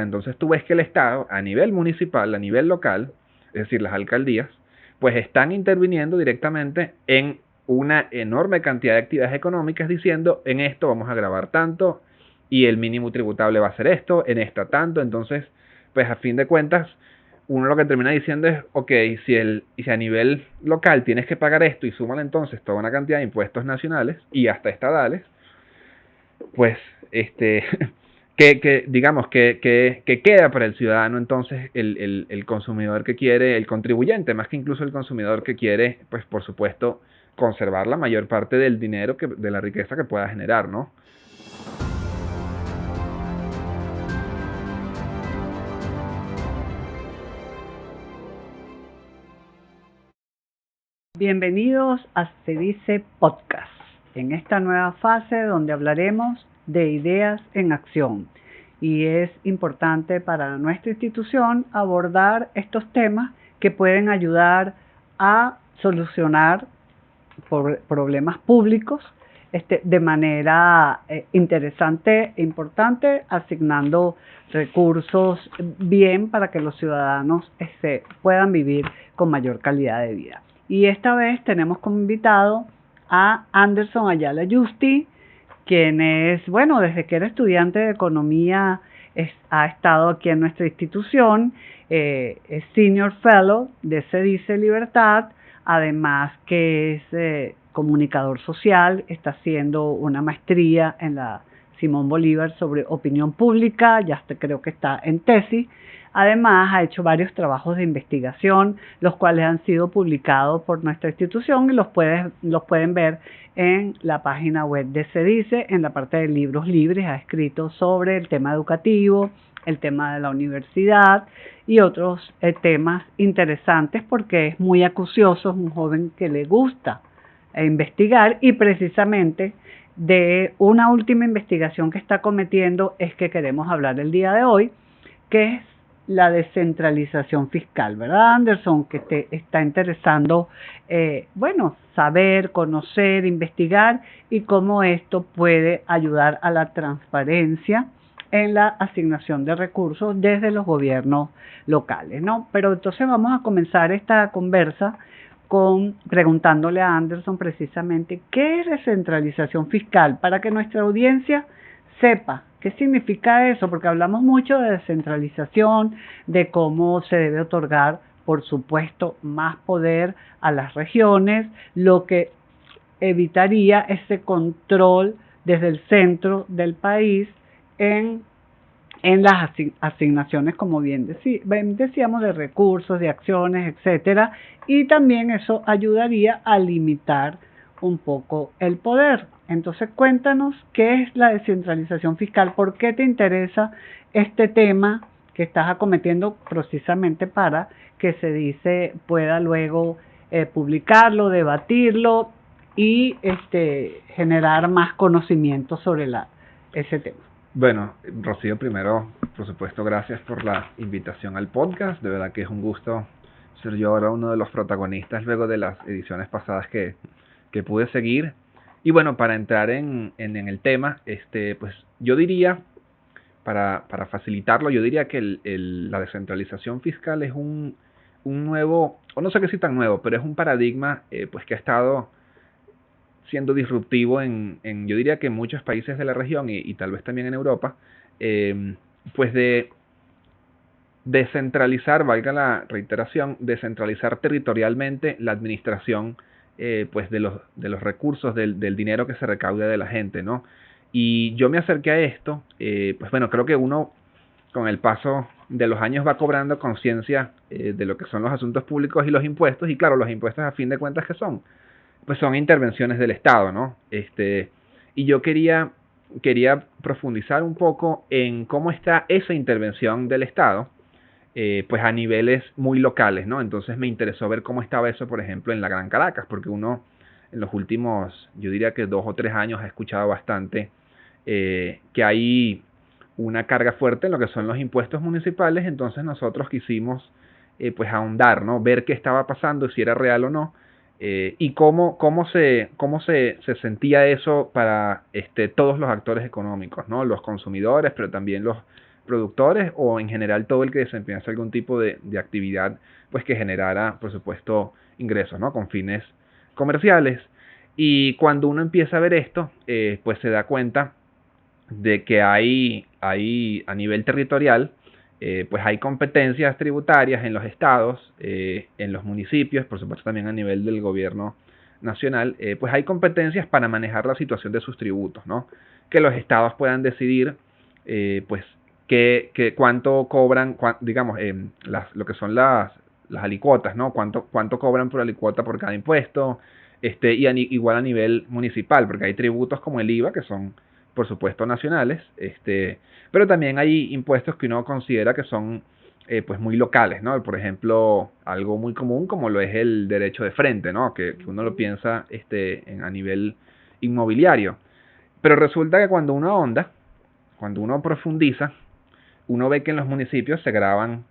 Entonces tú ves que el Estado, a nivel municipal, a nivel local, es decir, las alcaldías, pues están interviniendo directamente en una enorme cantidad de actividades económicas diciendo, en esto vamos a grabar tanto y el mínimo tributable va a ser esto, en esta tanto. Entonces, pues a fin de cuentas, uno lo que termina diciendo es, ok, si a nivel local tienes que pagar esto y suman entonces toda una cantidad de impuestos nacionales y hasta estadales, pues digamos que queda para el ciudadano entonces el consumidor que quiere, el contribuyente, más que incluso el consumidor que quiere, pues por supuesto, conservar la mayor parte del dinero, de la riqueza que pueda generar, ¿no? Bienvenidos a Se Dice Podcast, en esta nueva fase donde hablaremos de ideas en acción. Y es importante para nuestra institución abordar estos temas que pueden ayudar a solucionar problemas públicos de manera interesante e importante, asignando recursos bien para que los ciudadanos puedan vivir con mayor calidad de vida. Y esta vez tenemos como invitado a Anderson Ayala Yusti, quien es, bueno, desde que era estudiante de economía, ha estado aquí en nuestra institución, es Senior Fellow de Se Dice Libertad, además que es comunicador social, está haciendo una maestría en la Simón Bolívar sobre opinión pública, creo que está en tesis. Además, ha hecho varios trabajos de investigación, los cuales han sido publicados por nuestra institución y los pueden ver en la página web de Se Dice, en la parte de libros libres. Ha escrito sobre el tema educativo, el tema de la universidad y otros temas interesantes porque es muy acucioso, es un joven que le gusta investigar, y precisamente de una última investigación que está cometiendo es que queremos hablar el día de hoy, que es la descentralización fiscal, ¿verdad, Anderson? Que te está interesando, saber, conocer, investigar y cómo esto puede ayudar a la transparencia en la asignación de recursos desde los gobiernos locales, ¿no? Pero entonces vamos a comenzar esta conversa preguntándole a Anderson precisamente qué es descentralización fiscal, para que nuestra audiencia sepa qué significa eso, porque hablamos mucho de descentralización, de cómo se debe otorgar, por supuesto, más poder a las regiones, lo que evitaría ese control desde el centro del país en las asignaciones, como bien decíamos, de recursos, de acciones, etcétera, y también eso ayudaría a limitar un poco el poder. Entonces, cuéntanos qué es la descentralización fiscal, por qué te interesa este tema que estás acometiendo precisamente para que Se Dice pueda luego publicarlo, debatirlo y generar más conocimiento sobre ese tema. Bueno, Rocío, primero, por supuesto, gracias por la invitación al podcast. De verdad que es un gusto ser yo ahora uno de los protagonistas luego de las ediciones pasadas que pude seguir. Y bueno, para entrar en el tema, pues yo diría, para facilitarlo, yo diría que la descentralización fiscal es un nuevo, o no sé qué si tan nuevo, pero es un paradigma pues que ha estado siendo disruptivo yo diría que en muchos países de la región y tal vez también en Europa, pues de descentralizar, valga la reiteración, descentralizar territorialmente la administración pues de los recursos, del dinero que se recauda de la gente, ¿no? Y yo me acerqué a esto, pues bueno, creo que uno con el paso de los años va cobrando conciencia de lo que son los asuntos públicos y los impuestos, y claro, los impuestos a fin de cuentas, ¿qué son? Pues son intervenciones del Estado, ¿no? Y yo quería profundizar un poco en cómo está esa intervención del Estado, pues a niveles muy locales, ¿no? Entonces me interesó ver cómo estaba eso, por ejemplo, en la Gran Caracas, porque uno en los últimos, yo diría que 2 o 3 años ha escuchado bastante que hay una carga fuerte en lo que son los impuestos municipales. Entonces nosotros quisimos pues ahondar, ¿no? Ver qué estaba pasando, si era real o no, y cómo se sentía eso para todos los actores económicos, ¿no? Los consumidores, pero también productores o en general todo el que desempeñase algún tipo de actividad pues que generara, por supuesto, ingresos, ¿no? Con fines comerciales. Y cuando uno empieza a ver esto, pues se da cuenta de que hay a nivel territorial, pues hay competencias tributarias en los estados, en los municipios, por supuesto también a nivel del gobierno nacional, pues hay competencias para manejar la situación de sus tributos, ¿no? Que los estados puedan decidir, pues, cuánto cobran, digamos, lo que son las alicuotas, ¿no? Cuánto cobran por alicuota por cada impuesto, igual a nivel municipal, porque hay tributos como el IVA, que son, por supuesto, nacionales, pero también hay impuestos que uno considera que son pues muy locales, ¿no? Por ejemplo, algo muy común como lo es el derecho de frente, ¿no? Que uno lo piensa a nivel inmobiliario. Pero resulta que cuando uno ahonda, cuando uno profundiza, uno ve que en los municipios se graban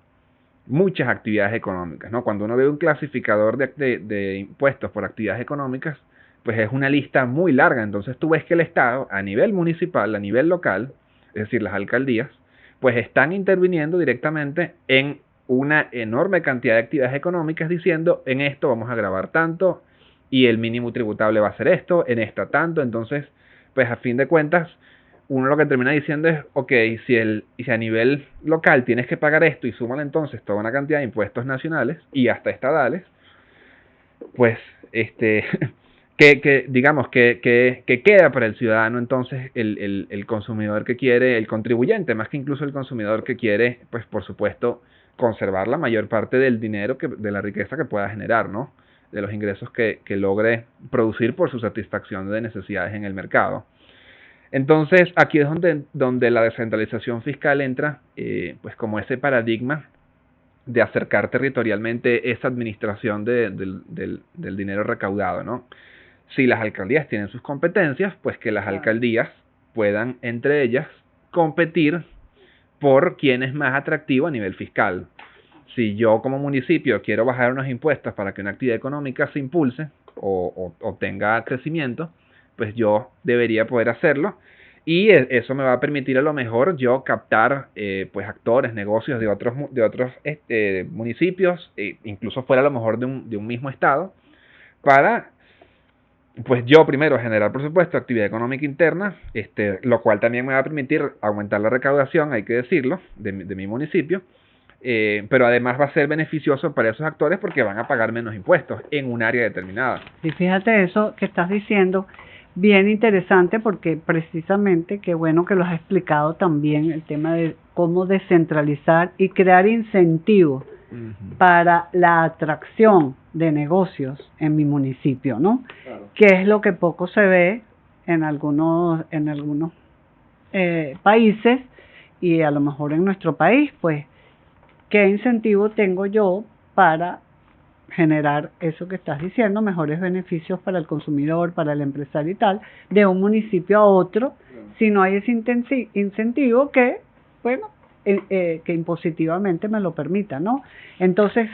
muchas actividades económicas, ¿no? Cuando uno ve un clasificador de impuestos por actividades económicas, pues es una lista muy larga. Entonces tú ves que el Estado, a nivel municipal, a nivel local, es decir, las alcaldías, pues están interviniendo directamente en una enorme cantidad de actividades económicas diciendo, en esto vamos a grabar tanto y el mínimo tributable va a ser esto, en esta tanto. Entonces, pues a fin de cuentas, uno lo que termina diciendo es, ok, si a nivel local tienes que pagar esto y súmale entonces toda una cantidad de impuestos nacionales y hasta estadales, pues digamos que queda para el ciudadano entonces el consumidor que quiere, el contribuyente, más que incluso el consumidor que quiere, pues por supuesto, conservar la mayor parte del dinero, de la riqueza que pueda generar, ¿no? De los ingresos que logre producir por su satisfacción de necesidades en el mercado. Entonces, aquí es donde la descentralización fiscal entra, pues como ese paradigma de acercar territorialmente esa administración del dinero recaudado, ¿no? Si las alcaldías tienen sus competencias, pues que las alcaldías puedan entre ellas competir por quién es más atractivo a nivel fiscal. Si yo como municipio quiero bajar unos impuestos para que una actividad económica se impulse o tenga crecimiento, pues yo debería poder hacerlo y eso me va a permitir a lo mejor yo captar pues actores, negocios de otros municipios, incluso fuera a lo mejor de un mismo estado, para pues yo primero generar, por supuesto, actividad económica interna, lo cual también me va a permitir aumentar la recaudación, hay que decirlo, de mi municipio, pero además va a ser beneficioso para esos actores porque van a pagar menos impuestos en un área determinada. Y fíjate eso que estás diciendo, bien interesante porque precisamente, qué bueno que lo has explicado también, el tema de cómo descentralizar y crear incentivos para la atracción de negocios en mi municipio, ¿no? Claro. Que es lo que poco se ve en algunos países y a lo mejor en nuestro país, pues, ¿qué incentivo tengo yo para generar eso que estás diciendo, mejores beneficios para el consumidor, para el empresario y tal, de un municipio a otro, si no hay ese incentivo que, bueno, que impositivamente me lo permita, ¿no? Entonces,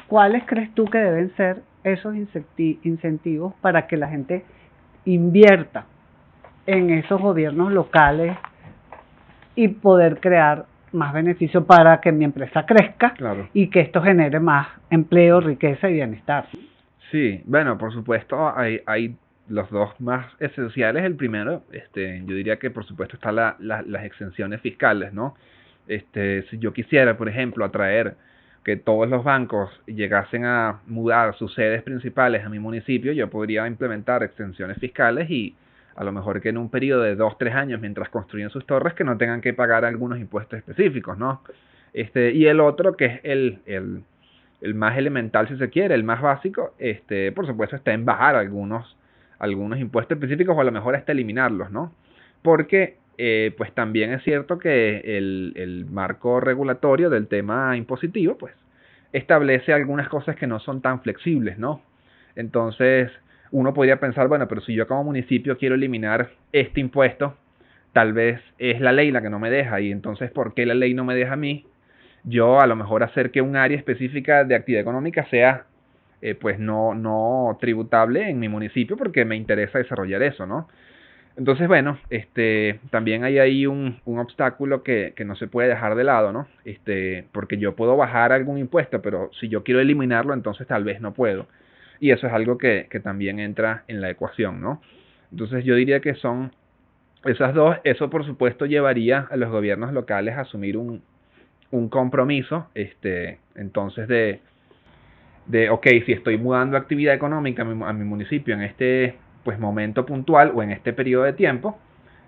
¿cuáles crees tú que deben ser esos incentivos para que la gente invierta en esos gobiernos locales y poder crear más beneficio para que mi empresa crezca? Claro. Y que esto genere más empleo, riqueza y bienestar? Sí, bueno, por supuesto hay los dos más esenciales. El primero, yo diría que por supuesto están las exenciones fiscales, ¿no? Si yo quisiera, por ejemplo, atraer que todos los bancos llegasen a mudar sus sedes principales a mi municipio, yo podría implementar exenciones fiscales y a lo mejor que en un periodo de 2-3 años, mientras construyen sus torres, que no tengan que pagar algunos impuestos específicos, ¿no? Y el otro, que es el más elemental, si se quiere, el más básico, por supuesto, está en bajar algunos impuestos específicos o a lo mejor hasta eliminarlos, ¿no? Porque, pues también es cierto que el marco regulatorio del tema impositivo, pues, establece algunas cosas que no son tan flexibles, ¿no? Entonces, uno podría pensar, bueno, pero si yo como municipio quiero eliminar este impuesto, tal vez es la ley la que no me deja, y entonces, ¿por qué la ley no me deja a mí? Yo a lo mejor hacer que un área específica de actividad económica sea pues no tributable en mi municipio porque me interesa desarrollar eso, ¿no? Entonces, bueno, también hay ahí un obstáculo que no se puede dejar de lado, ¿no? Porque yo puedo bajar algún impuesto, pero si yo quiero eliminarlo, entonces tal vez no puedo. Y eso es algo que también entra en la ecuación, ¿no? Entonces yo diría que son esas dos. Eso por supuesto llevaría a los gobiernos locales a asumir un compromiso, entonces ok, si estoy mudando actividad económica a mi municipio en este pues momento puntual o en este periodo de tiempo,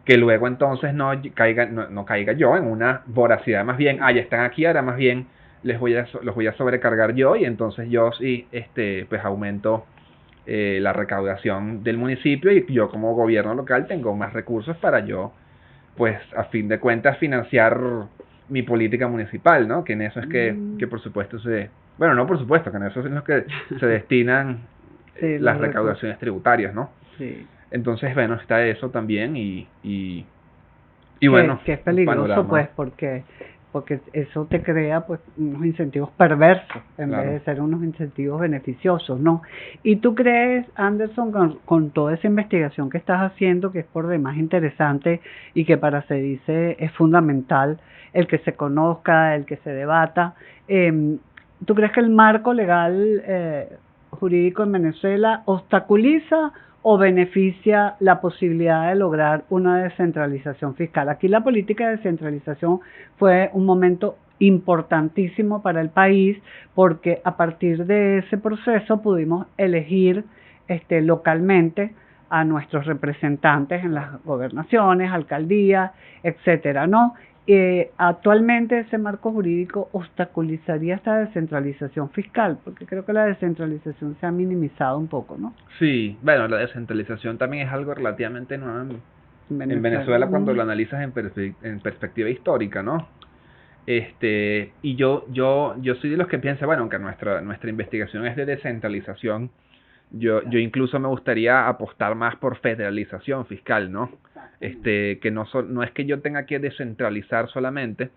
que luego entonces no caiga yo en una voracidad, más bien, ya están aquí, ahora más bien los voy a sobrecargar yo, y entonces yo sí pues aumento la recaudación del municipio, y yo como gobierno local tengo más recursos para yo, pues a fin de cuentas, financiar mi política municipal, ¿no? Que en eso es que por supuesto bueno, no por supuesto, que en eso es en lo que se destinan Sí, las los recursos. recaudaciones tributarias, ¿no? Sí. Entonces, bueno, está eso también, y bueno, Que es un peligroso, panorama, pues, porque eso te crea pues unos incentivos perversos en vez claro. de ser unos incentivos beneficiosos, ¿no? ¿Y tú crees, Anderson, con toda esa investigación que estás haciendo, que es por demás interesante y que para se dice es fundamental el que se conozca, el que se debata, ¿tú crees que el marco legal jurídico en Venezuela obstaculiza o beneficia la posibilidad de lograr una descentralización fiscal? Aquí la política de descentralización fue un momento importantísimo para el país, porque a partir de ese proceso pudimos elegir localmente a nuestros representantes en las gobernaciones, alcaldías, etcétera, ¿no? Actualmente ese marco jurídico obstaculizaría esta descentralización fiscal, porque creo que la descentralización se ha minimizado un poco, ¿no? Sí, bueno, la descentralización también es algo relativamente nuevo En en Venezuela. Venezuela cuando lo analizas en perspectiva histórica, ¿no? Y yo soy de los que piensa, bueno, aunque nuestra investigación es de descentralización, yo incluso me gustaría apostar más por federalización fiscal, ¿no? Que no es que yo tenga que descentralizar solamente,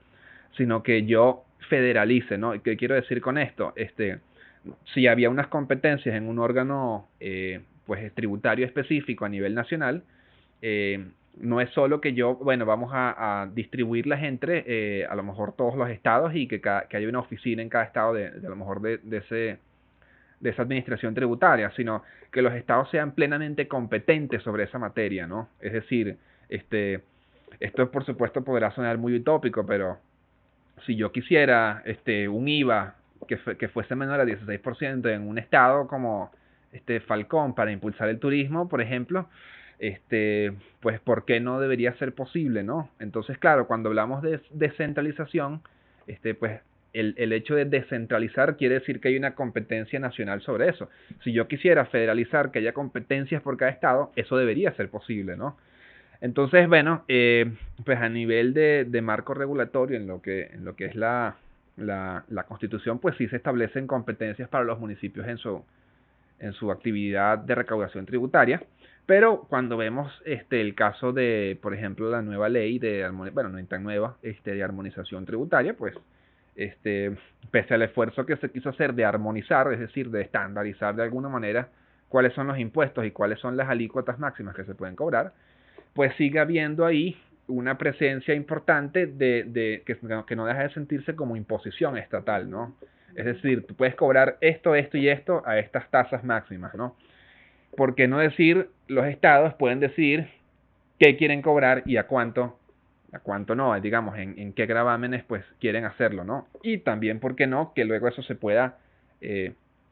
sino que yo federalice, ¿no? ¿Qué quiero decir con esto? Si había unas competencias en un órgano pues tributario específico a nivel nacional, eh, no es solo que yo, bueno, vamos a distribuirlas entre a lo mejor todos los estados, y que haya una oficina en cada estado de a lo mejor de esa administración tributaria, sino que los estados sean plenamente competentes sobre esa materia, ¿no? Es decir, esto por supuesto podrá sonar muy utópico, pero si yo quisiera un IVA que fuese menor a 16% en un estado como Falcón para impulsar el turismo, por ejemplo, pues ¿por qué no debería ser posible, no? Entonces, claro, cuando hablamos de descentralización, pues el hecho de descentralizar quiere decir que hay una competencia nacional sobre eso. Si yo quisiera federalizar, que haya competencias por cada estado, eso debería ser posible, ¿no? Entonces, bueno, pues a nivel de marco regulatorio en lo que es la Constitución, pues sí se establecen competencias para los municipios en su actividad de recaudación tributaria. Pero cuando vemos el caso de, por ejemplo, la nueva ley bueno, no es tan nueva, de armonización tributaria, pues pese al esfuerzo que se quiso hacer de armonizar, es decir, de estandarizar de alguna manera cuáles son los impuestos y cuáles son las alícuotas máximas que se pueden cobrar, pues sigue habiendo ahí una presencia importante que no deja de sentirse como imposición estatal, ¿no? Es decir, tú puedes cobrar esto, esto y esto a estas tasas máximas, ¿no? ¿Por qué no decir, los estados pueden decidir qué quieren cobrar y a cuánto no, digamos, en qué gravámenes pues quieren hacerlo, ¿no? Y también, ¿por qué no?, que luego eso se pueda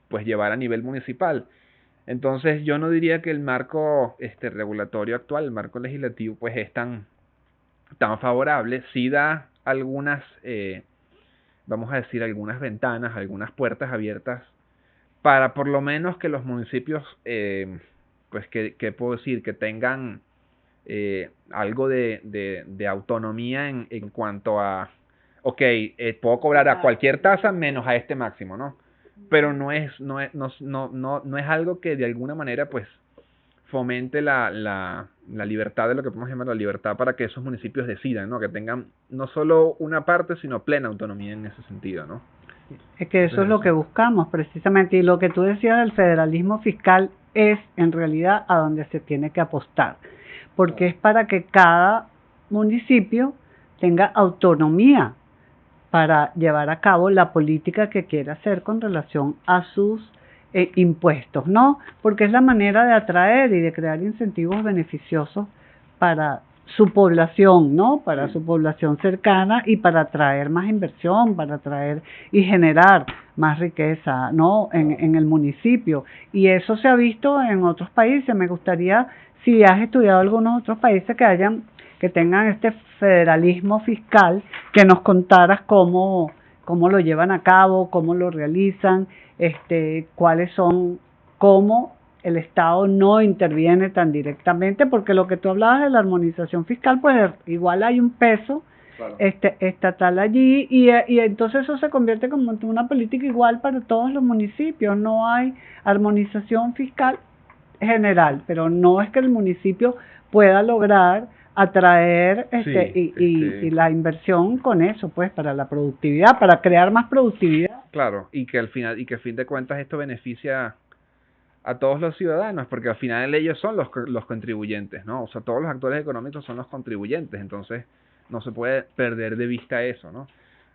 pues llevar a nivel municipal. Entonces yo no diría que el marco regulatorio actual, el marco legislativo, pues es tan favorable. Sí da algunas, vamos a decir, algunas ventanas, algunas puertas abiertas para por lo menos que los municipios, pues que puedo decir, que tengan algo de autonomía en cuanto a, ok, puedo cobrar a cualquier tasa menos a este máximo, ¿no? Pero no es algo que de alguna manera pues fomente la libertad, de lo que podemos llamar la libertad, para que esos municipios decidan, ¿no? Que tengan no solo una parte, sino plena autonomía en ese sentido, ¿no? Es que eso es lo que buscamos precisamente, y lo que tú decías del federalismo fiscal es en realidad a donde se tiene que apostar, porque es para que cada municipio tenga autonomía para llevar a cabo la política que quiere hacer con relación a sus impuestos, ¿no? Porque es la manera de atraer y de crear incentivos beneficiosos para su población, ¿no? Para su población cercana y para atraer más inversión, para atraer y generar más riqueza, ¿no? En el municipio. Y eso se ha visto en otros países. Me gustaría, si has estudiado algunos otros países que tengan este federalismo fiscal, que nos contaras cómo lo llevan a cabo, cómo lo realizan, cuáles son, cómo el Estado no interviene tan directamente, porque lo que tú hablabas de la armonización fiscal, pues igual hay un peso Claro. estatal allí, y entonces eso se convierte como en una política igual para todos los municipios. No hay armonización fiscal general, pero no es que el municipio pueda lograr atraer y la inversión con eso, pues, para la productividad, para crear más productividad. Claro, y que al final, y que a fin de cuentas esto beneficia a todos los ciudadanos, porque al final ellos son los contribuyentes, ¿no? O sea, todos los actores económicos son los contribuyentes, entonces no se puede perder de vista eso, ¿no?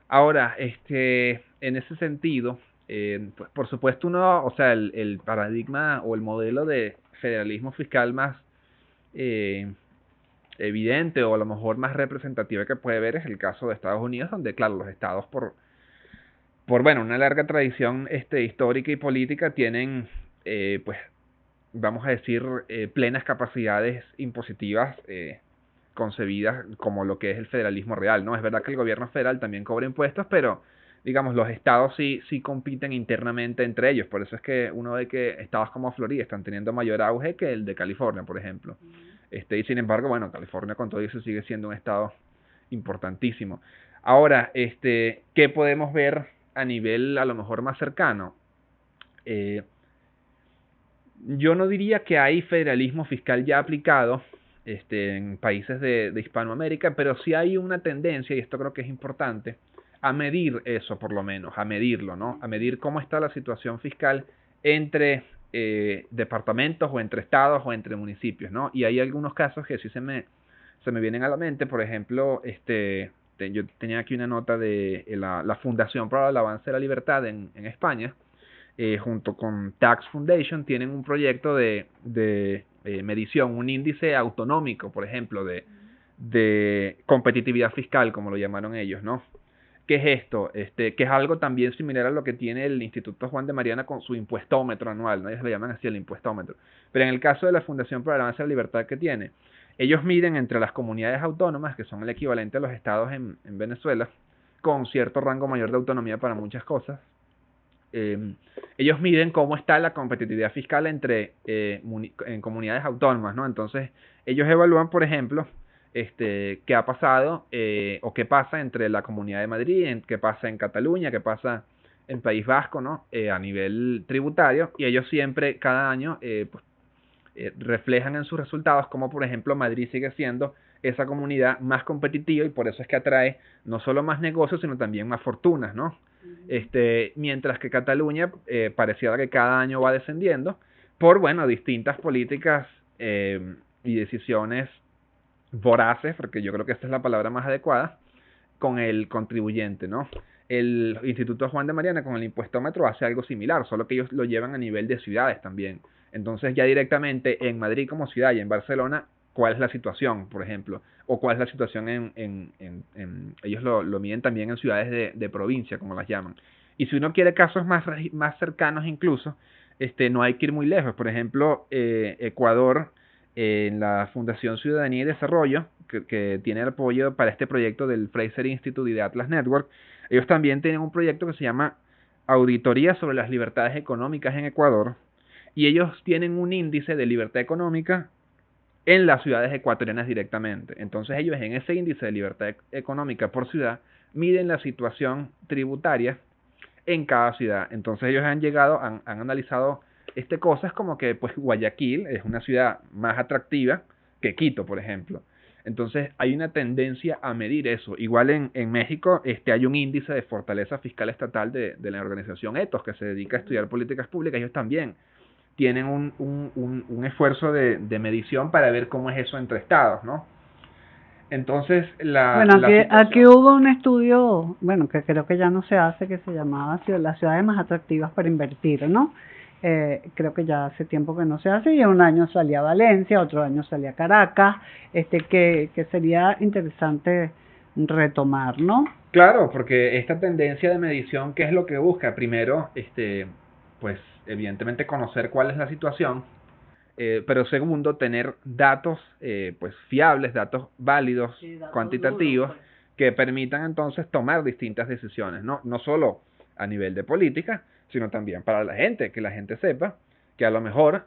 Ahora, en ese sentido, pues por supuesto o sea, el paradigma o el modelo de federalismo fiscal más evidente o a lo mejor más representativa que puede ver es el caso de Estados Unidos, donde claro, los estados por bueno, una larga tradición histórica y política tienen pues vamos a decir plenas capacidades impositivas concebidas como lo que es el federalismo real, ¿no? Es verdad que el gobierno federal también cobra impuestos, pero digamos los estados sí compiten internamente entre ellos, por eso es que uno ve que estados como Florida están teniendo mayor auge que el de California, por ejemplo. Y sin embargo, bueno, California con todo eso sigue siendo un estado importantísimo. Ahora, ¿qué podemos ver a nivel a lo mejor más cercano? Yo no diría que hay federalismo fiscal ya aplicado en países de Hispanoamérica, pero sí hay una tendencia, y esto creo que es importante, a medir eso por lo menos, a medirlo, ¿no? A medir cómo está la situación fiscal entre departamentos o entre estados o entre municipios, ¿no? Y hay algunos casos que sí se me vienen a la mente, por ejemplo, yo tenía aquí una nota de la Fundación para el Avance de la Libertad en España, junto con Tax Foundation, tienen un proyecto de medición, un índice autonómico, por ejemplo, de competitividad fiscal, como lo llamaron ellos, ¿no? ¿Qué es esto? Que es algo también similar a lo que tiene el Instituto Juan de Mariana con su impuestómetro anual, ¿no? Ellos le llaman así el impuestómetro. Pero en el caso de la Fundación para el Avance de la Libertad que tiene, ellos miden entre las comunidades autónomas, que son el equivalente a los estados en Venezuela, con cierto rango mayor de autonomía para muchas cosas. Ellos miden cómo está la competitividad fiscal entre en comunidades autónomas, ¿no? Entonces, ellos evalúan, por ejemplo, qué ha pasado o qué pasa entre la Comunidad de Madrid, qué pasa en Cataluña, qué pasa en País Vasco, ¿no? A nivel tributario, y ellos siempre, cada año, reflejan en sus resultados como, por ejemplo, Madrid sigue siendo esa comunidad más competitiva y por eso es que atrae no solo más negocios, sino también más fortunas, ¿no? Mientras que Cataluña pareciera que cada año va descendiendo por, bueno, distintas políticas y decisiones voraces, porque yo creo que esta es la palabra más adecuada, con el contribuyente, ¿no? El Instituto Juan de Mariana con el impuestómetro hace algo similar, solo que ellos lo llevan a nivel de ciudades también. Entonces ya directamente en Madrid como ciudad y en Barcelona, ¿cuál es la situación, por ejemplo? O cuál es la situación ellos lo miden también en ciudades de provincia, como las llaman. Y si uno quiere casos más cercanos incluso, no hay que ir muy lejos. Por ejemplo, Ecuador, en la Fundación Ciudadanía y Desarrollo, que tiene el apoyo para este proyecto del Fraser Institute y de Atlas Network, ellos también tienen un proyecto que se llama Auditoría sobre las Libertades Económicas en Ecuador, y ellos tienen un índice de libertad económica en las ciudades ecuatorianas directamente. Entonces ellos en ese índice de libertad económica por ciudad miden la situación tributaria en cada ciudad. Entonces ellos han analizado cosas como que pues Guayaquil es una ciudad más atractiva que Quito, por ejemplo. Entonces hay una tendencia a medir eso. Igual en México hay un índice de fortaleza fiscal estatal de la organización ETOS, que se dedica a estudiar políticas públicas. Ellos también tienen un esfuerzo de medición para ver cómo es eso entre estados, ¿no? Entonces, Bueno, aquí hubo un estudio, bueno, que creo que ya no se hace, que se llamaba las ciudades más atractivas para invertir, ¿no? Creo que ya hace tiempo que no se hace, y un año salía Valencia, otro año salía Caracas, que sería interesante retomar, ¿no? Claro, porque esta tendencia de medición, ¿qué es lo que busca? Primero, pues evidentemente conocer cuál es la situación, pero segundo, tener datos pues fiables, datos válidos, Sí, datos cuantitativos, duros, pues. que permitan entonces tomar distintas decisiones, no solo a nivel de política, sino también para la gente, que la gente sepa que a lo mejor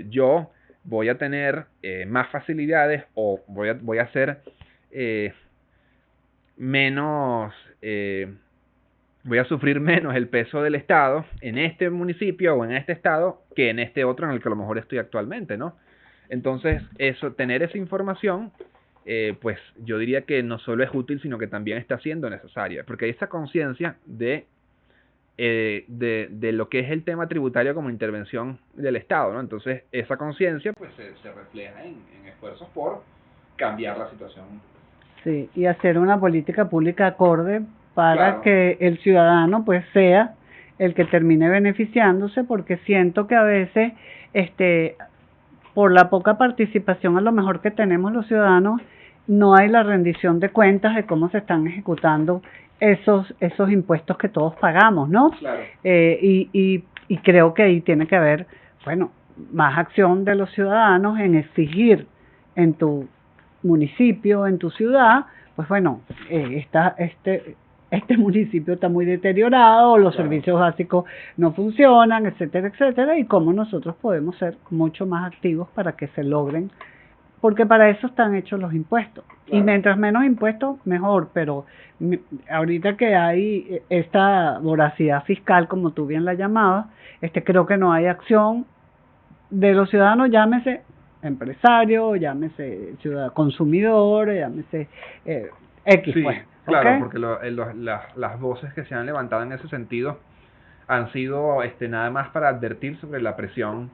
yo voy a tener más facilidades o voy a ser eh, menos, voy a sufrir menos el peso del Estado en este municipio o en este estado que en este otro en el que a lo mejor estoy actualmente, ¿no? Entonces, tener esa información, pues yo diría que no solo es útil, sino que también está siendo necesaria, porque hay esa conciencia de lo que es el tema tributario como intervención del Estado, ¿no? Entonces, esa conciencia pues se refleja en esfuerzos por cambiar la situación. Sí, y hacer una política pública acorde para Claro. que el ciudadano pues sea el que termine beneficiándose, porque siento que a veces por la poca participación a lo mejor que tenemos los ciudadanos, no hay la rendición de cuentas de cómo se están ejecutando esos impuestos que todos pagamos, ¿no? Claro. Y creo que ahí tiene que haber, bueno, más acción de los ciudadanos en exigir en tu municipio, en tu ciudad, pues bueno, este municipio está muy deteriorado, los Claro. servicios básicos no funcionan, etcétera, etcétera, y cómo nosotros podemos ser mucho más activos para que se logren, porque para eso están hechos los impuestos. Claro. Y mientras menos impuestos, mejor, pero ahorita que hay esta voracidad fiscal, como tú bien la llamabas, creo que no hay acción de los ciudadanos, llámese empresario, llámese ciudadano consumidor, llámese X, Sí, pues. claro, ¿Okay? porque las voces que se han levantado en ese sentido han sido nada más para advertir sobre la presión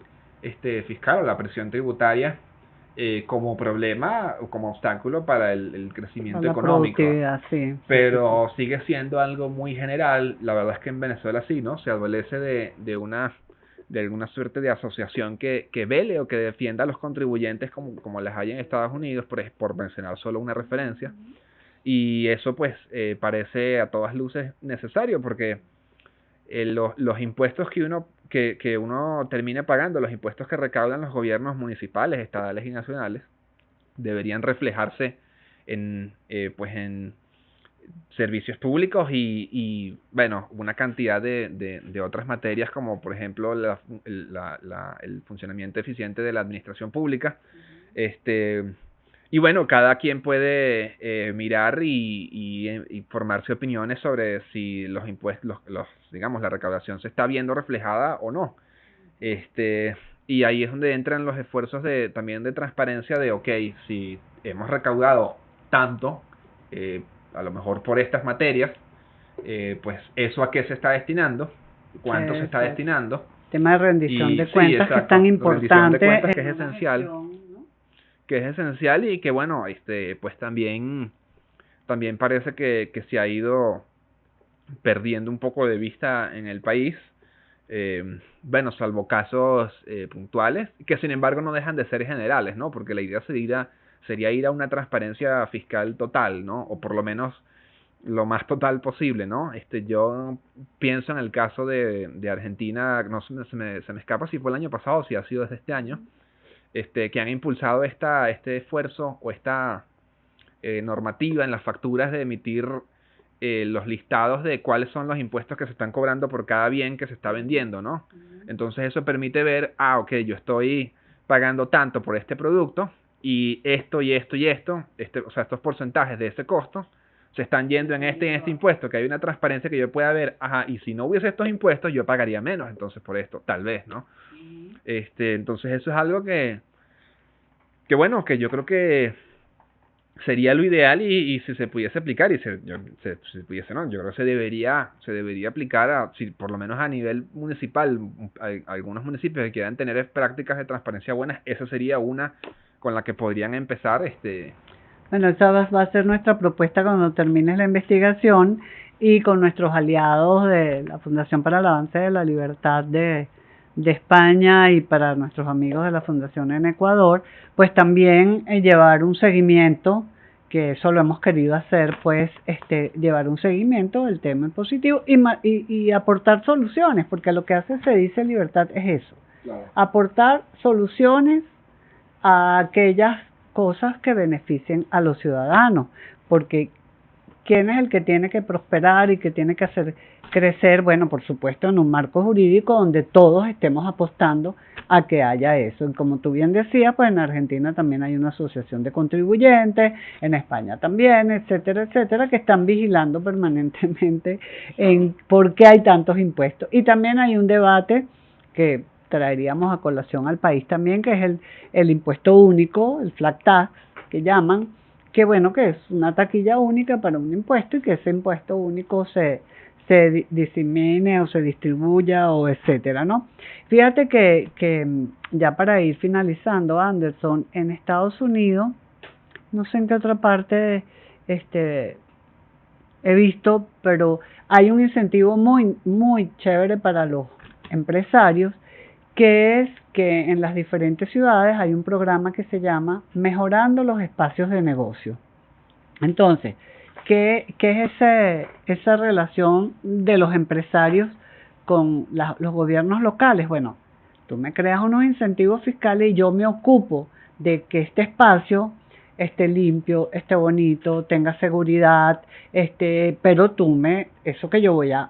fiscal o la presión tributaria como problema o como obstáculo para el crecimiento La económico. productividad, sí. Pero sigue siendo algo muy general. La verdad es que en Venezuela sí, ¿no? Se adolece de alguna suerte de asociación que vele o que defienda a los contribuyentes como las hay en Estados Unidos, por mencionar solo una referencia. Y eso pues parece a todas luces necesario, porque los impuestos que uno termina pagando, los impuestos que recaudan los gobiernos municipales, estatales y nacionales, deberían reflejarse pues en servicios públicos y bueno, una cantidad de otras materias, como por ejemplo el funcionamiento eficiente de la administración pública. Y bueno, cada quien puede mirar y formarse opiniones sobre si los impuestos, digamos, la recaudación se está viendo reflejada o no. Y ahí es donde entran los esfuerzos también de transparencia de, ok, si hemos recaudado tanto, a lo mejor por estas materias, pues eso a qué se está destinando, cuánto se está destinando. Tema de rendición de cuentas, exacto, que es tan importante. Rendición de cuentas, que es esencial. ¿no? Que es esencial y que bueno, pues también parece que se ha ido perdiendo un poco de vista en el país. Bueno, salvo casos puntuales, que sin embargo no dejan de ser generales, ¿no? Porque la idea sería ir a una transparencia fiscal total, ¿no? O por lo menos lo más total posible, ¿no? Yo pienso en el caso de Argentina, no se me escapa si fue el año pasado o si ha sido desde este año, que han impulsado este esfuerzo o esta normativa en las facturas de emitir los listados de cuáles son los impuestos que se están cobrando por cada bien que se está vendiendo, ¿no? Entonces eso permite ver, ok, yo estoy pagando tanto por este producto y esto y esto y esto, o sea, estos porcentajes de ese costo se están yendo en este impuesto, que hay una transparencia que yo pueda ver, ajá, y si no hubiese estos impuestos yo pagaría menos, entonces por esto, tal vez, ¿no? Entonces eso es algo que bueno, que yo creo que sería lo ideal y si se pudiese aplicar, si pudiese, no, yo creo que se debería aplicar, si, por lo menos a nivel municipal, hay algunos municipios que quieran tener prácticas de transparencia buenas, esa sería una con la que podrían empezar. Bueno, esa va a ser nuestra propuesta cuando termine la investigación y con nuestros aliados de la Fundación para el Avance de la Libertad de España y para nuestros amigos de la Fundación en Ecuador, pues también llevar un seguimiento, que eso lo hemos querido hacer, pues llevar un seguimiento del tema en positivo y aportar soluciones, porque lo que hace Se Dice Libertad es eso, Claro. aportar soluciones a aquellas cosas que beneficien a los ciudadanos, porque ¿quién es el que tiene que prosperar y que tiene que hacer crecer? Bueno, por supuesto, en un marco jurídico donde todos estemos apostando a que haya eso. Y como tú bien decías, pues en Argentina también hay una asociación de contribuyentes, en España también, etcétera, etcétera, que están vigilando permanentemente en por qué hay tantos impuestos. Y también hay un debate que traeríamos a colación al país también, que es el impuesto único, el flat tax, que llaman, que bueno, que es una taquilla única para un impuesto y que ese impuesto único se disemine o se distribuya o etcétera, ¿no? Fíjate que ya para ir finalizando, Anderson, en Estados Unidos, no sé en qué otra parte he visto, pero hay un incentivo muy chévere para los empresarios, que es que en las diferentes ciudades hay un programa que se llama Mejorando los Espacios de Negocio. Entonces, ¿qué es esa relación de los empresarios con los gobiernos locales? Bueno, tú me creas unos incentivos fiscales y yo me ocupo de que este espacio esté limpio, esté bonito, tenga seguridad, pero eso que yo voy a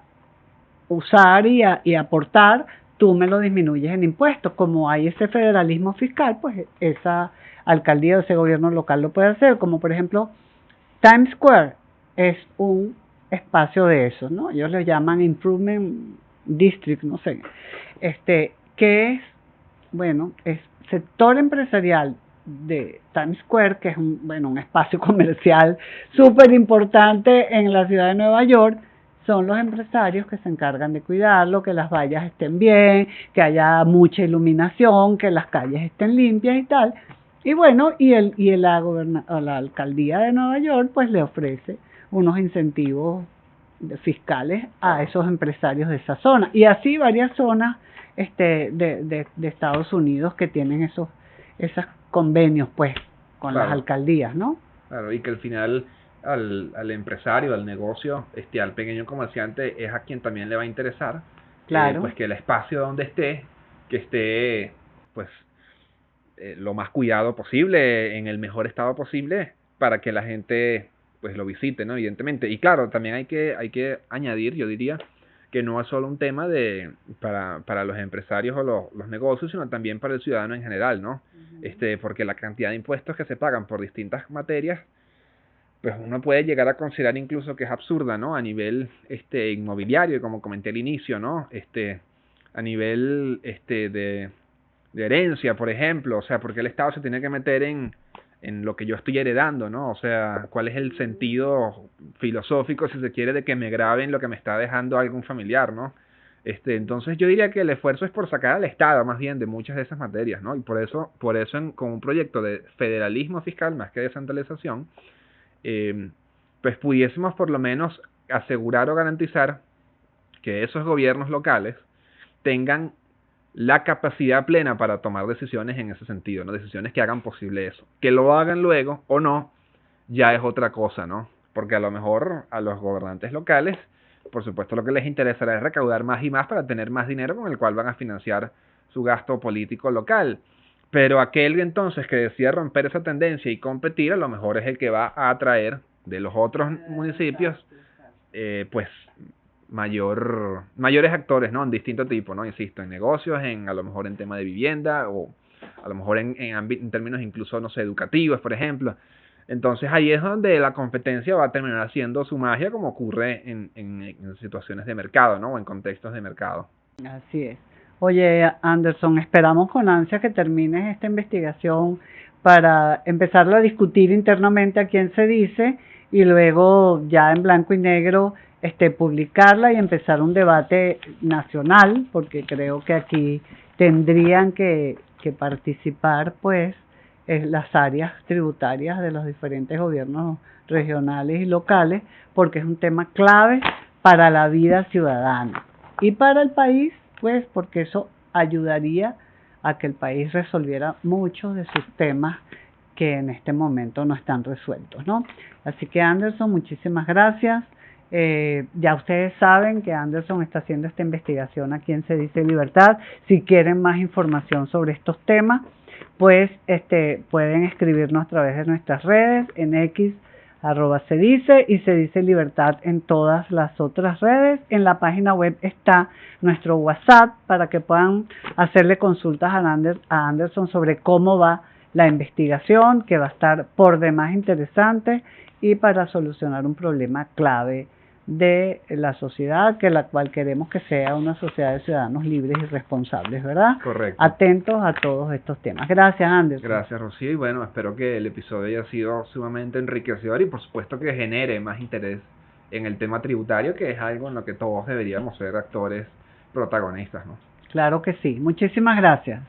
usar y aportar, tú me lo disminuyes en impuestos. Como hay ese federalismo fiscal, pues esa alcaldía o ese gobierno local lo puede hacer, como por ejemplo Times Square es un espacio de esos, ¿no? Ellos le llaman Improvement District, no sé. Que es, bueno, es sector empresarial de Times Square, que es un espacio comercial súper importante en la ciudad de Nueva York. Son los empresarios que se encargan de cuidarlo, que las vallas estén bien, que haya mucha iluminación, que las calles estén limpias y tal. Y bueno, la alcaldía de Nueva York pues le ofrece unos incentivos fiscales a esos empresarios de esa zona. Y así varias zonas de Estados Unidos que tienen esos convenios pues con las alcaldías, ¿no? Claro, y que al final al empresario, al negocio, al pequeño comerciante es a quien también le va a interesar, claro, pues que el espacio donde esté, que esté pues lo más cuidado posible, en el mejor estado posible, para que la gente pues lo visite, ¿no? Evidentemente. Y claro, también hay que añadir, yo diría, que no es solo un tema para los empresarios o los negocios, sino también para el ciudadano en general, ¿no? Porque la cantidad de impuestos que se pagan por distintas materias, pues uno puede llegar a considerar incluso que es absurda, ¿no? A nivel inmobiliario, como comenté al inicio, ¿no? A nivel de herencia, por ejemplo, o sea, porque el Estado se tiene que meter en lo que yo estoy heredando, ¿no? O sea, ¿cuál es el sentido filosófico, si se quiere, de que me graben lo que me está dejando algún familiar, ¿no? Entonces yo diría que el esfuerzo es por sacar al Estado, más bien, de muchas de esas materias, ¿no? Y por eso con un proyecto de federalismo fiscal, más que descentralización, pues pudiésemos por lo menos asegurar o garantizar que esos gobiernos locales tengan la capacidad plena para tomar decisiones en ese sentido, ¿no? Decisiones que hagan posible eso. Que lo hagan luego o no, ya es otra cosa, ¿no? Porque a lo mejor a los gobernantes locales, por supuesto, lo que les interesará es recaudar más y más para tener más dinero con el cual van a financiar su gasto político local. Pero aquel entonces que decide romper esa tendencia y competir, a lo mejor es el que va a atraer de los otros municipios, pues mayores actores, ¿no? En distinto tipo, ¿no? Insisto, en negocios, a lo mejor en tema de vivienda o a lo mejor en términos incluso, no sé, educativos, por ejemplo. Entonces ahí es donde la competencia va a terminar haciendo su magia, como ocurre en situaciones de mercado, ¿no? O en contextos de mercado. Así es. Oye, Anderson, esperamos con ansia que termines esta investigación para empezarla a discutir internamente a quién se dice y luego ya en blanco y negro publicarla y empezar un debate nacional, porque creo que aquí tendrían que participar pues las áreas tributarias de los diferentes gobiernos regionales y locales, porque es un tema clave para la vida ciudadana y para el país, pues porque eso ayudaría a que el país resolviera muchos de sus temas que en este momento no están resueltos, ¿no? Así que Anderson, muchísimas gracias. Ya ustedes saben que Anderson está haciendo esta investigación aquí en Se Dice Libertad. Si quieren más información sobre estos temas, pues pueden escribirnos a través de nuestras redes en X @se dice y Se Dice Libertad en todas las otras redes. En la página web está nuestro WhatsApp para que puedan hacerle consultas a Anderson sobre cómo va la investigación, que va a estar por demás interesante y para solucionar un problema clave de la sociedad, que la cual queremos que sea una sociedad de ciudadanos libres y responsables, ¿verdad? Correcto. Atentos a todos estos temas. Gracias, Anderson. Gracias, Rocío. Y bueno, espero que el episodio haya sido sumamente enriquecedor y por supuesto que genere más interés en el tema tributario, que es algo en lo que todos deberíamos ser actores protagonistas, ¿no? Claro que sí. Muchísimas gracias.